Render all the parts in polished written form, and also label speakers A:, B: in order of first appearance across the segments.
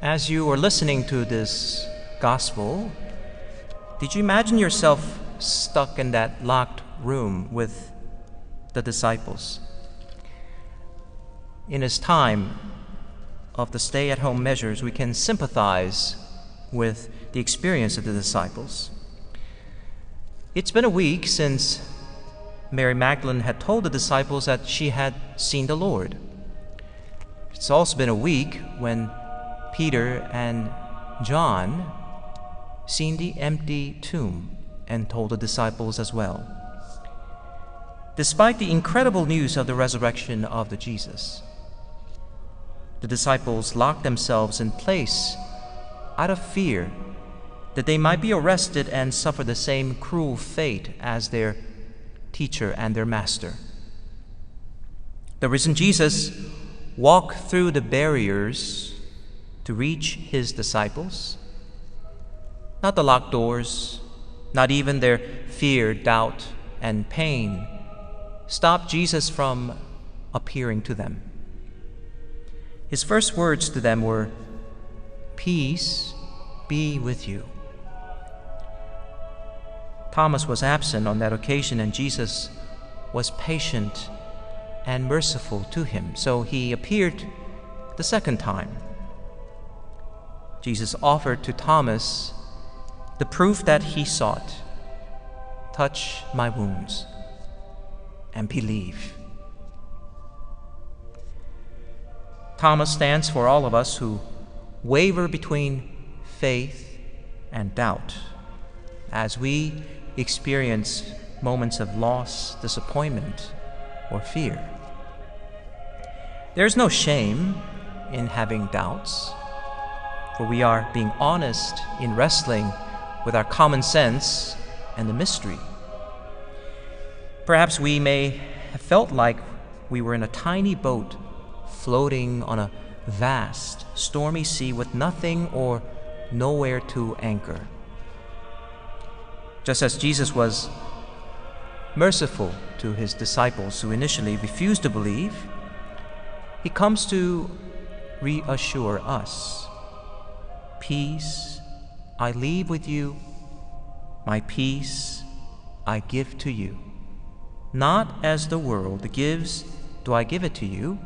A: As you were listening to this gospel, did you imagine yourself stuck in that locked room with the disciples? In this time of the stay-at-home measures, we can sympathize with the experience of the disciples. It's been a week since Mary Magdalene had told the disciples that she had seen the Lord. It's also been a week when Peter and John seen the empty tomb and told the disciples as well. Despite the incredible news of the resurrection of the Jesus, the disciples locked themselves in place out of fear that they might be arrested and suffer the same cruel fate as their teacher and their master. The risen Jesus walked through the barriers to reach his disciples. Not the locked doors, not even their fear, doubt, and pain stopped Jesus from appearing to them. His first words to them were, "Peace be with you." Thomas was absent on that occasion, and Jesus was patient and merciful to him, so he appeared the second time. Jesus offered to Thomas the proof that he sought. "Touch my wounds and believe." Thomas stands for all of us who waver between faith and doubt as we experience moments of loss, disappointment, or fear. There's no shame in having doubts, for we are being honest in wrestling with our common sense and the mystery. Perhaps we may have felt like we were in a tiny boat floating on a vast, stormy sea with nothing or nowhere to anchor. Just as Jesus was merciful to his disciples who initially refused to believe, he comes to reassure us. "Peace I leave with you, my peace I give to you. Not as the world gives do I give it to you.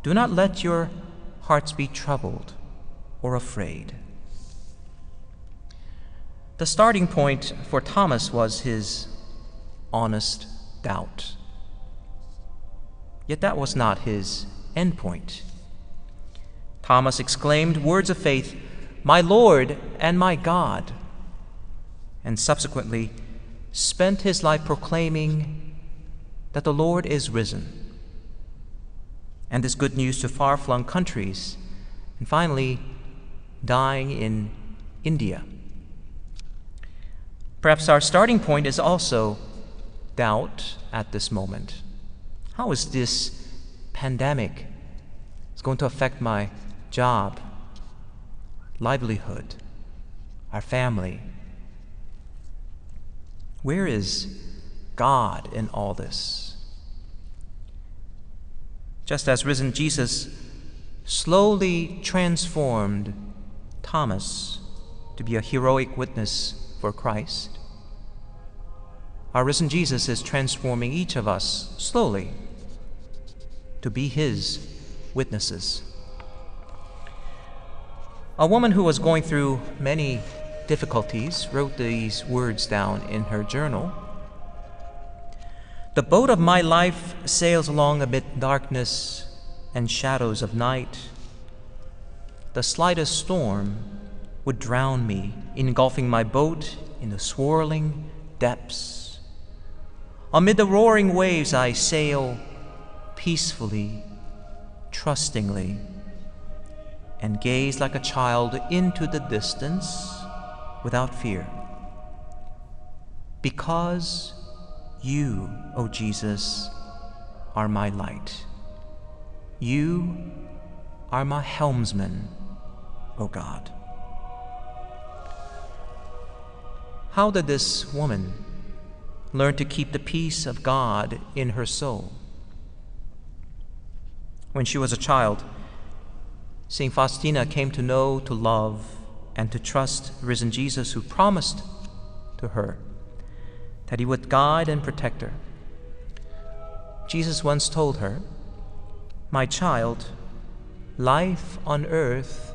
A: Do not let your hearts be troubled or afraid." The starting point for Thomas was his honest doubt. Yet that was not his end point. Thomas exclaimed words of faith, "My Lord and my God," and subsequently spent his life proclaiming that the Lord is risen, and this good news to far-flung countries, and finally dying in India. Perhaps our starting point is also doubt at this moment. How is this pandemic going to affect my job, livelihood, our family? Where is God in all this? Just as risen Jesus slowly transformed Thomas to be a heroic witness for Christ, our risen Jesus is transforming each of us slowly to be his witnesses. A woman who was going through many difficulties wrote these words down in her journal. "The boat of my life sails along amid darkness and shadows of night. The slightest storm would drown me, engulfing my boat in the swirling depths. Amid the roaring waves I sail peacefully, trustingly, and gaze like a child into the distance without fear. Because you, O Jesus, are my light. You are my helmsman, O God." How did this woman learn to keep the peace of God in her soul? When she was a child, St. Faustina came to know, to love, and to trust the risen Jesus, who promised to her that he would guide and protect her. Jesus once told her, "My child, life on earth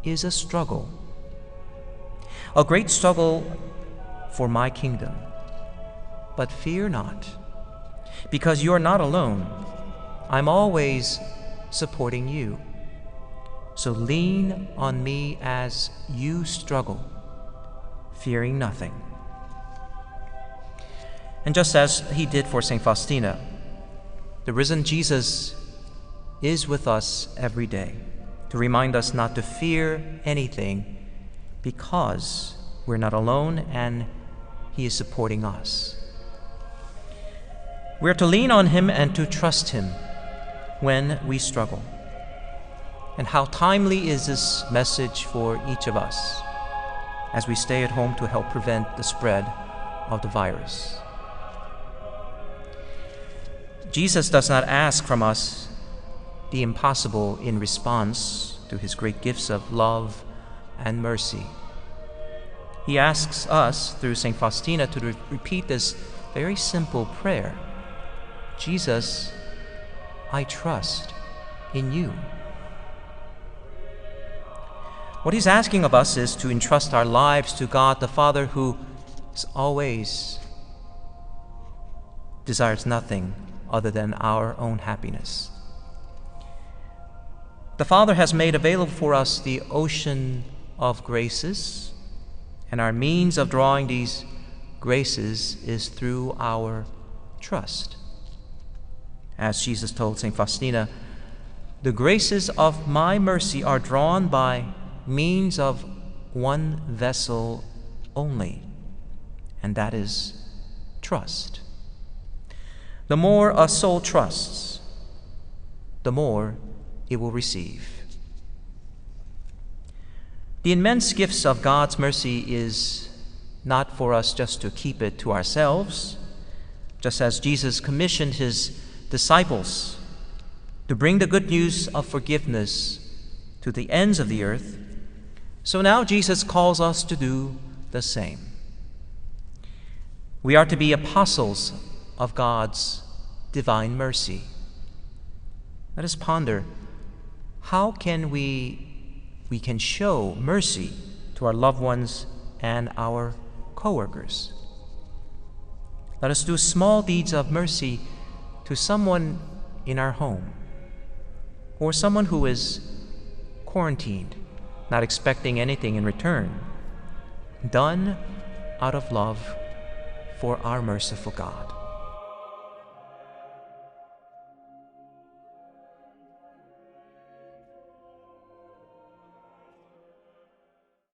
A: is a struggle, a great struggle for my kingdom. But fear not, because you are not alone. I'm always supporting you. So lean on me as you struggle, fearing nothing." And just as he did for St. Faustina, the risen Jesus is with us every day to remind us not to fear anything, because we're not alone and he is supporting us. We're to lean on him and to trust him when we struggle. And how timely is this message for each of us as we stay at home to help prevent the spread of the virus. Jesus does not ask from us the impossible in response to his great gifts of love and mercy. He asks us, through St. Faustina, to repeat this very simple prayer: Jesus, I trust in you. What he's asking of us is to entrust our lives to God the Father, who always desires nothing other than our own happiness. The Father has made available for us the ocean of graces, and our means of drawing these graces is through our trust. As Jesus told St. Faustina, "The graces of my mercy are drawn by means of one vessel only, and that is trust." The more a soul trusts, the more it will receive. The immense gifts of God's mercy is not for us just to keep it to ourselves, just as Jesus commissioned his disciples to bring the good news of forgiveness to the ends of the earth. So now Jesus calls us to do the same. We are to be apostles of God's divine mercy. Let us ponder, how can we can show mercy to our loved ones and our co-workers? Let us do small deeds of mercy to someone in our home, or someone who is quarantined, not expecting anything in return, done out of love for our merciful God.